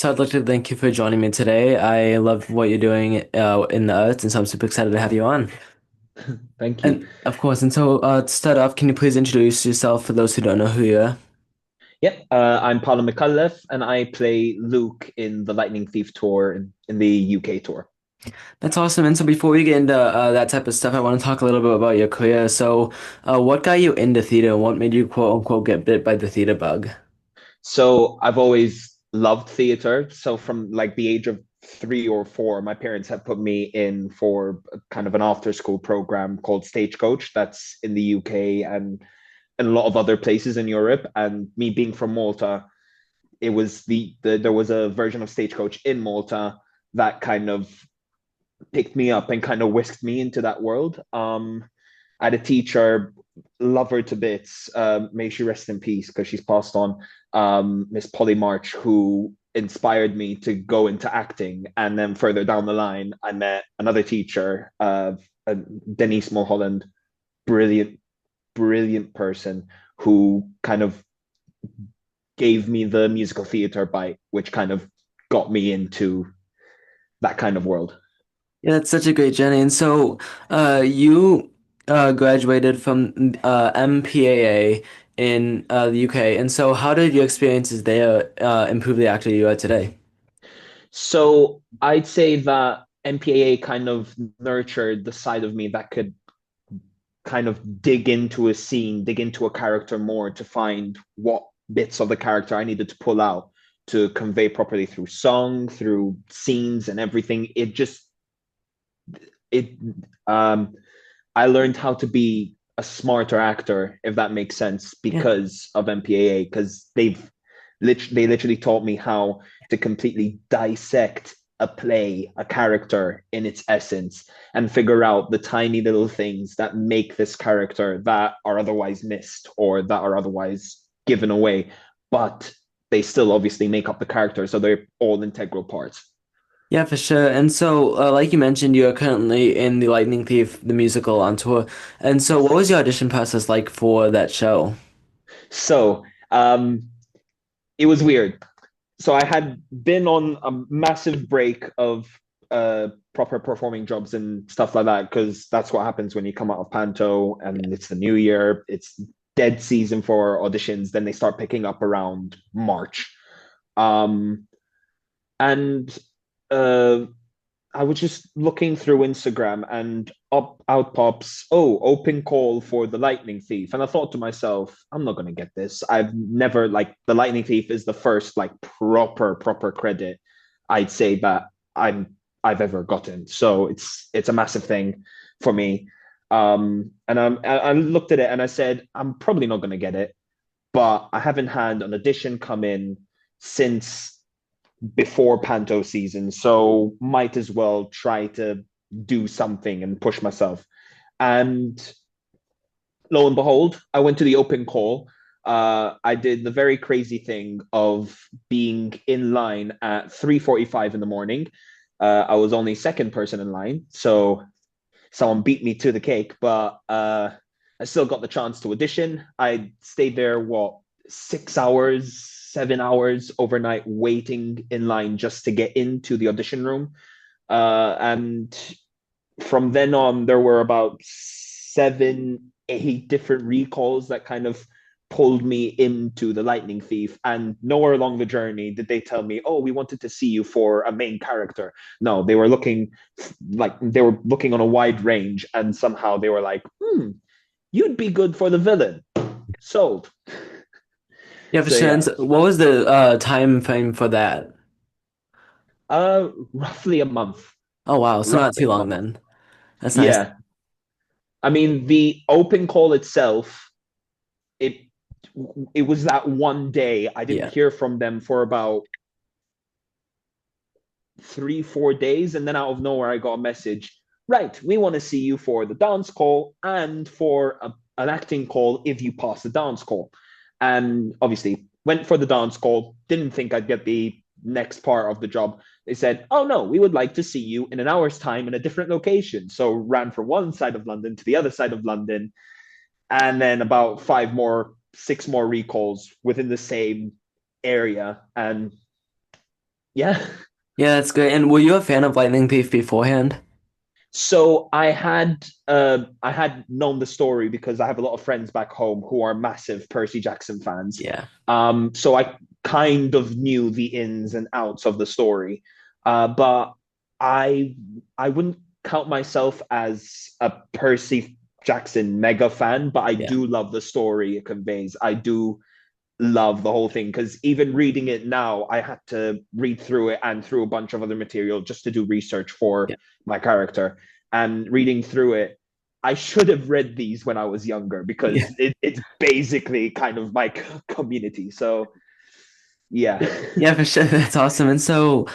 So I'd like to thank you for joining me today. I love what you're doing in the arts, and so I'm super excited to have you on. Thank you. And of course, to start off, can you please introduce yourself for those who don't know who you are? Yep, I'm Paolo Micallef, and I play Luke in the Lightning Thief tour in the UK tour. That's awesome. And so before we get into that type of stuff, I want to talk a little bit about your career. So, what got you into theater and what made you quote unquote get bit by the theater bug? So I've always loved theater. So from like the age of 3 or 4, my parents have put me in for kind of an after school program called Stagecoach that's in the UK and a lot of other places in Europe. And me being from Malta, it was there was a version of Stagecoach in Malta that kind of picked me up and kind of whisked me into that world. I had a teacher, love her to bits. May she rest in peace because she's passed on. Miss Polly March, who inspired me to go into acting, and then further down the line, I met another teacher, Denise Mulholland, brilliant, brilliant person who kind of gave me the musical theater bite, which kind of got me into that kind of world. Yeah, that's such a great journey. And so, you graduated from MPAA in the UK. And so, how did your experiences there improve the actor you are today? So I'd say that MPAA kind of nurtured the side of me that could kind of dig into a scene, dig into a character more to find what bits of the character I needed to pull out to convey properly through song, through scenes and everything. It I learned how to be a smarter actor, if that makes sense, Yeah. because of MPAA, because they literally taught me how to completely dissect a play, a character in its essence, and figure out the tiny little things that make this character that are otherwise missed or that are otherwise given away. But they still obviously make up the character, so they're all integral parts. Yeah, for sure. And so, like you mentioned, you are currently in the Lightning Thief, the musical on tour. And so, what Yes. was your audition process like for that show? So it was weird. So I had been on a massive break of proper performing jobs and stuff like that because that's what happens when you come out of Panto and it's the new year. It's dead season for auditions. Then they start picking up around March. Um, and uh, I was just looking through Instagram and up out pops, oh, open call for the Lightning Thief. And I thought to myself, I'm not gonna get this. I've never like the Lightning Thief is the first like proper credit I'd say that I've ever gotten. So it's a massive thing for me. I looked at it and I said, I'm probably not gonna get it, but I haven't had an audition come in since before Panto season, so might as well try to do something and push myself. And lo and behold, I went to the open call. I did the very crazy thing of being in line at 3:45 in the morning. I was only second person in line, so someone beat me to the cake, but I still got the chance to audition. I stayed there, what, 6 hours, 7 hours overnight waiting in line just to get into the audition room. And from then on, there were about 7, 8 different recalls that kind of pulled me into the Lightning Thief. And nowhere along the journey did they tell me, "Oh, we wanted to see you for a main character." No, they were looking on a wide range, and somehow they were like, "You'd be good for the villain." Sold. Yeah, for So sure. And yeah, so what was the time frame for that? roughly a month. Oh, wow. So, not Roughly too a long month. then. That's nice. Yeah, I mean the open call itself, it it was that one day. I didn't Yeah. hear from them for about 3, 4 days, and then out of nowhere, I got a message. Right, we want to see you for the dance call and for an acting call if you pass the dance call. And obviously, went for the dance call. Didn't think I'd get the next part of the job. They said, "Oh no, we would like to see you in an hour's time in a different location." So ran from one side of London to the other side of London, and then about 6 more recalls within the same area, and Yeah. Yeah, that's great. And were you a fan of Lightning Thief beforehand? So I had known the story because I have a lot of friends back home who are massive Percy Jackson fans. Yeah. So I kind of knew the ins and outs of the story. But I I wouldn't count myself as a Percy Jackson mega fan, but I Yeah. do love the story it conveys. I do love the whole thing because even reading it now, I had to read through it and through a bunch of other material just to do research for Yeah. my character. And reading through it, I should have read these when I was younger Yeah. because it's basically kind of my community. So yeah. Yeah, for sure. That's awesome. And so,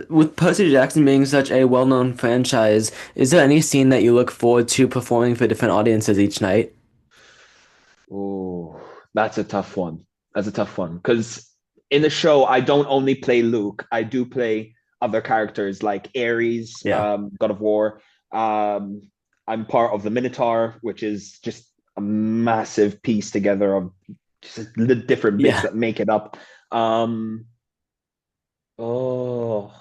with Percy Jackson being such a well-known franchise, is there any scene that you look forward to performing for different audiences each night? Oh, that's a tough one. That's a tough one because in the show, I don't only play Luke. I do play other characters like Ares, Yeah. God of War. Um, I'm part of the Minotaur, which is just a massive piece together of just the different bits Yeah. that make it up. Um, oh,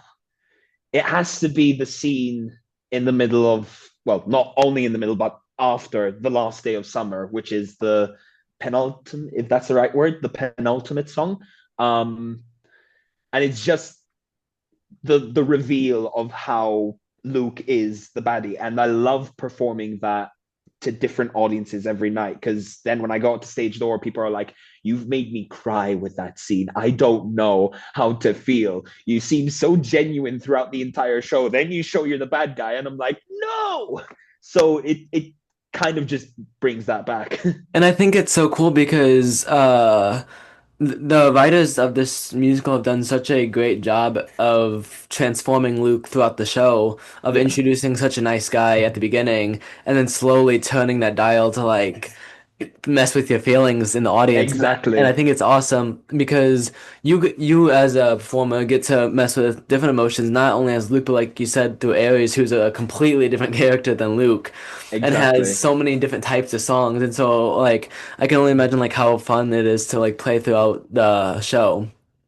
it has to be the scene in the middle of, well, not only in the middle, but after the last day of summer, which is the penultimate, if that's the right word, the penultimate song. Um, and it's just the reveal of how Luke is the baddie. And I love performing that to different audiences every night because then when I go out to stage door, people are like, "You've made me cry with that scene. I don't know how to feel. You seem so genuine throughout the entire show. Then you show you're the bad guy, and I'm like, no." So it kind of just brings that back. And I think it's so cool because the writers of this musical have done such a great job of transforming Luke throughout the show, of Yeah, introducing such a nice guy at the beginning, and then slowly turning that dial to like mess with your feelings in the audience. And I exactly, think it's awesome because you as a performer get to mess with different emotions, not only as Luke, but like you said, through Ares, who's a completely different character than Luke, and has exactly. so many different types of songs. And so like I can only imagine like how fun it is to like play throughout the show.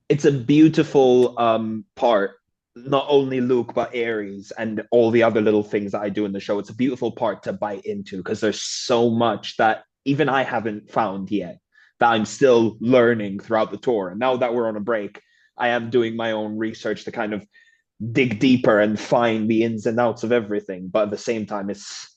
It's a beautiful part, not only Luke but Ares and all the other little things that I do in the show. It's a beautiful part to bite into because there's so much that even I haven't found yet that I'm still learning throughout the tour. And now that we're on a break, I am doing my own research to kind of dig deeper and find the ins and outs of everything. But at the same time, it's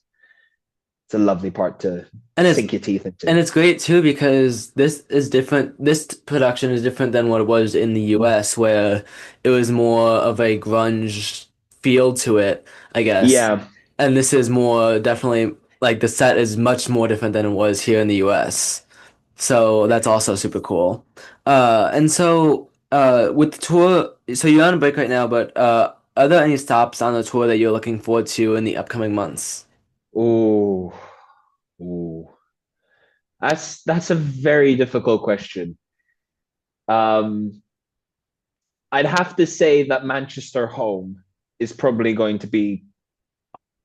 a lovely part to And it's sink your teeth into. And it's great too because this is different. This production is different than what it was in the US, where it was more of a grunge feel to it, I guess. Yeah. And this is more definitely like the set is much more different than it was here in the US. So that's also super cool. And so with the tour, so you're on a break right now, but are there any stops on the tour that you're looking forward to in the upcoming months? Oh, oh. That's a very difficult question. Um, I'd have to say that Manchester home is probably going to be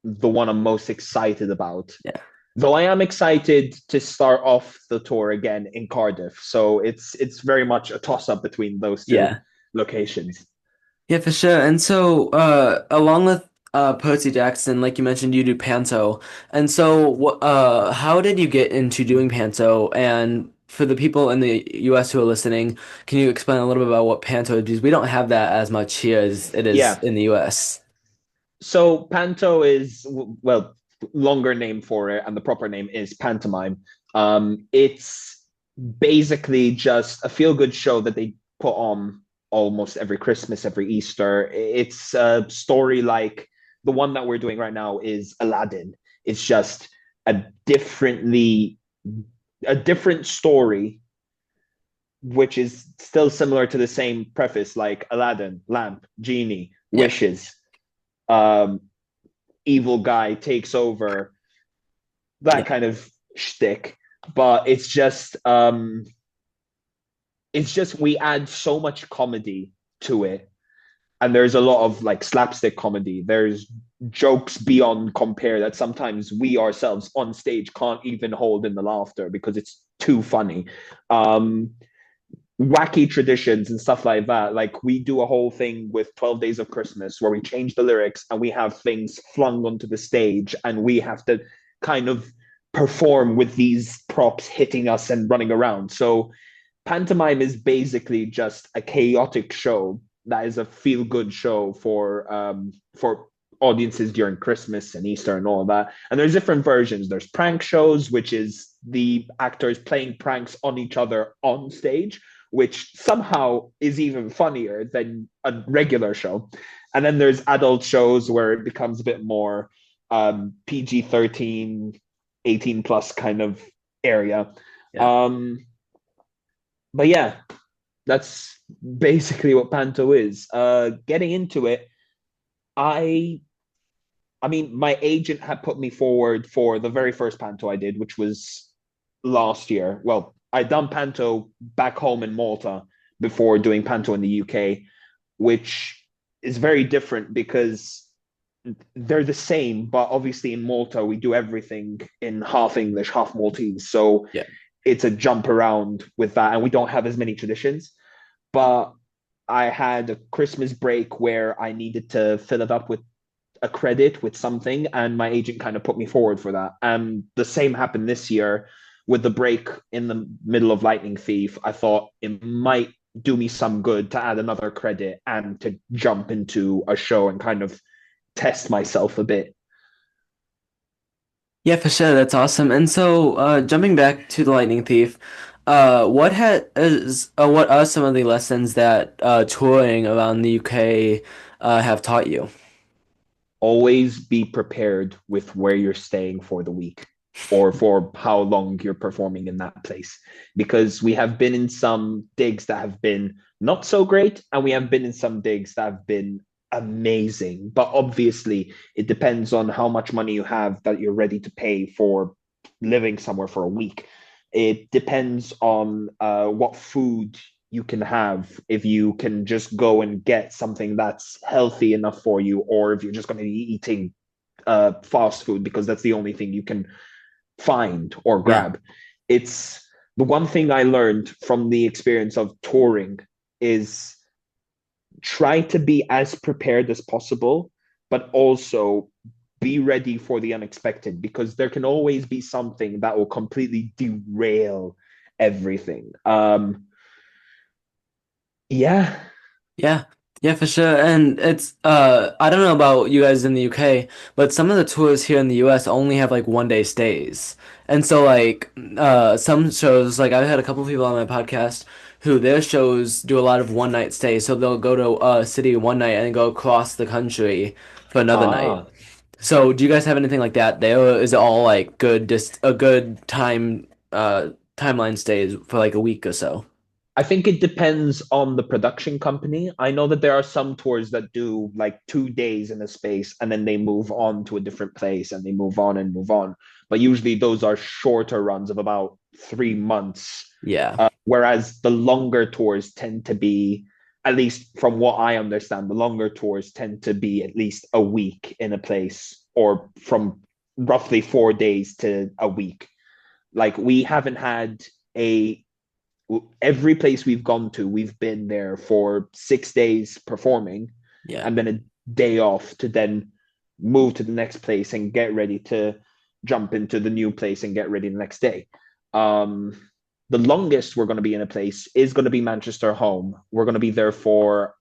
the one I'm most excited about. Yeah. Though I am excited to start off the tour again in Cardiff, so it's very much a toss up between those two Yeah. locations. Yeah, for sure. And so, along with Percy Jackson, like you mentioned, you do panto. And so, how did you get into doing panto? And for the people in the US who are listening, can you explain a little bit about what panto is? We don't have that as much here as it is Yeah, in the US. so panto is well longer name for it, and the proper name is pantomime. It's basically just a feel good show that they put on almost every Christmas, every Easter. It's a story like the one that we're doing right now is Aladdin. It's just a differently a different story, which is still similar to the same preface, like Aladdin, lamp, genie, Yeah, wishes. Um, Evil guy takes over, that yeah, kind of shtick. But it's just we add so much comedy to it, and there's a lot of like slapstick comedy. There's jokes beyond compare that sometimes we ourselves on stage can't even hold in the laughter because it's too funny. Um, wacky traditions and stuff like that. Like we do a whole thing with 12 Days of Christmas where we change the lyrics and we have things flung onto the stage and we have to kind of perform with these props hitting us and running around. So pantomime is basically just a chaotic show that is a feel good show for audiences during Christmas and Easter and all of that. And there's different versions. There's prank shows, which is the actors playing pranks on each other on stage, which somehow is even funnier than a regular show. And then there's adult shows where it becomes a bit more PG-13, 18 plus kind of area. Yeah. Um, but yeah, that's basically what Panto is. Getting into it, I I mean, my agent had put me forward for the very first Panto I did, which was last year. Well, I'd done Panto back home in Malta before doing Panto in the UK, which is very different because they're the same, but obviously in Malta we do everything in half English, half Maltese. So Yeah. it's a jump around with that, and we don't have as many traditions. But I had a Christmas break where I needed to fill it up with a credit with something, and my agent kind of put me forward for that. And the same happened this year with the break in the middle of Lightning Thief. I thought it might do me some good to add another credit and to jump into a show and kind of test myself a bit. Yeah, for sure. That's awesome. And so, jumping back to the Lightning Thief, what are some of the lessons that touring around the UK have taught you? Always be prepared with where you're staying for the week or for how long you're performing in that place. Because we have been in some digs that have been not so great, and we have been in some digs that have been amazing. But obviously, it depends on how much money you have that you're ready to pay for living somewhere for a week. It depends on what food you can have, if you can just go and get something that's healthy enough for you, or if you're just going to be eating fast food because that's the only thing you can find or Yeah. grab. It's the one thing I learned from the experience of touring is try to be as prepared as possible, but also be ready for the unexpected, because there can always be something that will completely derail everything. Yeah. Yeah, yeah, for sure. And it's I don't know about you guys in the UK, but some of the tours here in the US only have like 1 day stays. And so like some shows, like I've had a couple of people on my podcast who their shows do a lot of 1 night stays. So they'll go to a city 1 night and then go across the country for another night. Ah, So do you guys have anything like that there, or is it all like just a good timeline stays for like a week or so? I think it depends on the production company. I know that there are some tours that do like 2 days in a space and then they move on to a different place and they move on and move on. But usually those are shorter runs of about 3 months. Yeah. Whereas the longer tours tend to be, at least from what I understand, the longer tours tend to be at least a week in a place, or from roughly 4 days to a week. Like we haven't had a every place we've gone to, we've been there for 6 days performing, Yeah. and then a day off to then move to the next place and get ready to jump into the new place and get ready the next day. Um, the longest we're going to be in a place is going to be Manchester home. We're going to be there for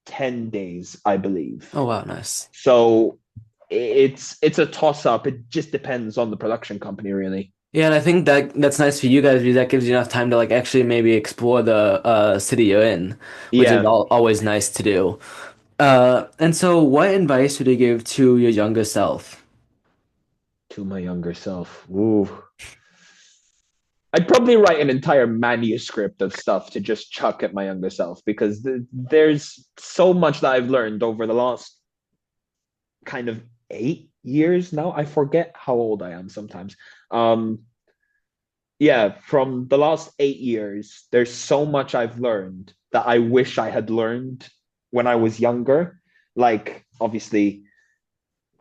10 days, I believe. Oh wow, nice. So it's a toss up. It just depends on the production company, really. Yeah, and I think that that's nice for you guys because that gives you enough time to like actually maybe explore the city you're in, which is Yeah, always nice to do. And so what advice would you give to your younger self? to my younger self. Ooh. I'd probably write an entire manuscript of stuff to just chuck at my younger self, because there's so much that I've learned over the last kind of 8 years now. I forget how old I am sometimes. Um, yeah, from the last 8 years, there's so much I've learned that I wish I had learned when I was younger. Like, obviously,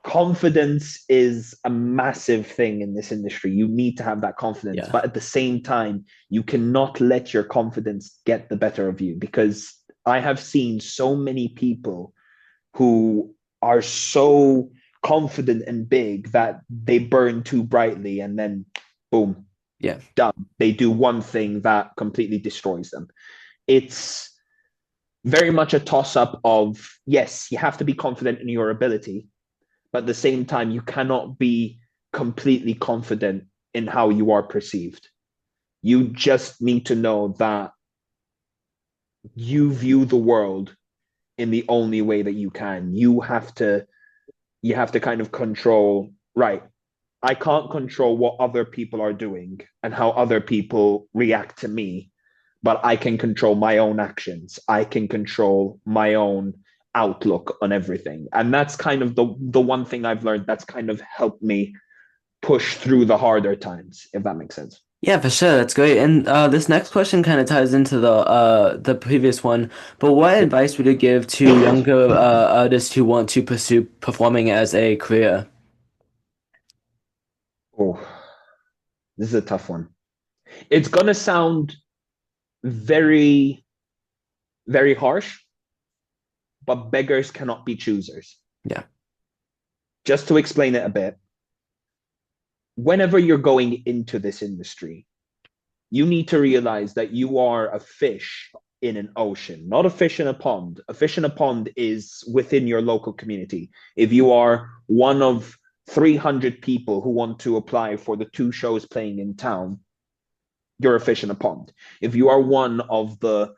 confidence is a massive thing in this industry. You need to have that confidence, Yeah. but at the same time, you cannot let your confidence get the better of you because I have seen so many people who are so confident and big that they burn too brightly and then boom, Yeah. done. They do one thing that completely destroys them. It's very much a toss up of yes, you have to be confident in your ability, but at the same time, you cannot be completely confident in how you are perceived. You just need to know that you view the world in the only way that you can. You have to kind of control, right? I can't control what other people are doing and how other people react to me, but I can control my own actions. I can control my own outlook on everything. And that's kind of the one thing I've learned that's kind of helped me push through the harder times, if that makes sense. Yeah, for sure. That's great. And this next question kind of ties into the previous one. But what Yeah. advice would you give to younger artists who want to pursue performing as a career? Oh, this is a tough one. It's gonna sound very, very harsh, but beggars cannot be choosers. Yeah. Just to explain it a bit, whenever you're going into this industry, you need to realize that you are a fish in an ocean, not a fish in a pond. A fish in a pond is within your local community. If you are one of 300 people who want to apply for the two shows playing in town, you're a fish in a pond. If you are one of the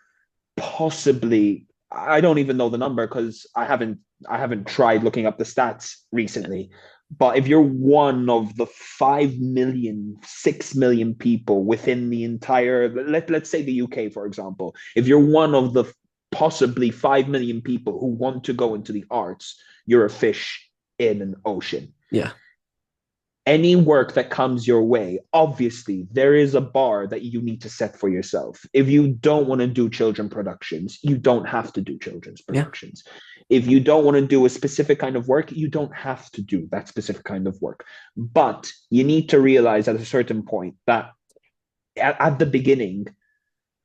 possibly, I don't even know the number because I haven't tried looking up the stats recently. But if you're one of the 5 million, 6 million people within the entire, let's say the UK, for example, if you're one of the possibly 5 million people who want to go into the arts, you're a fish in an ocean. Yeah. Any work that comes your way, obviously, there is a bar that you need to set for yourself. If you don't want to do children productions, you don't have to do children's Yeah. productions. If you don't want to do a specific kind of work, you don't have to do that specific kind of work. But you need to realize at a certain point that at the beginning,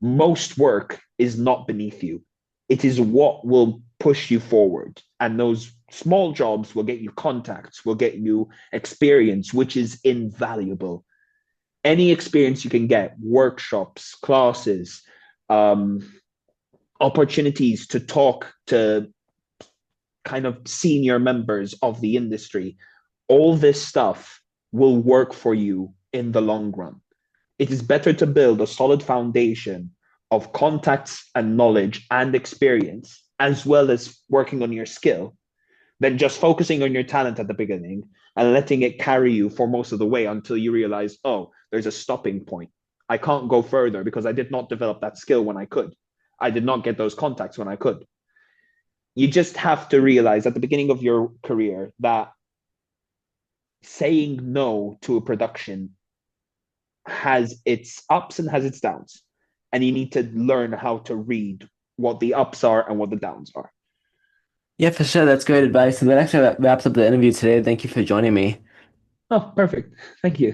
most work is not beneath you. It is what will push you forward. And those small jobs will get you contacts, will get you experience, which is invaluable. Any experience you can get, workshops, classes, um, opportunities to talk to kind of senior members of the industry, all this stuff will work for you in the long run. It is better to build a solid foundation of contacts and knowledge and experience, as well as working on your skill, than just focusing on your talent at the beginning and letting it carry you for most of the way until you realize, oh, there's a stopping point. I can't go further because I did not develop that skill when I could. I did not get those contacts when I could. You just have to realize at the beginning of your career that saying no to a production has its ups and has its downs. And you need to learn how to read what the ups are and what the downs are. Yeah, for sure. That's great advice. And that actually wraps up the interview today. Thank you for joining me. Oh, perfect. Thank you.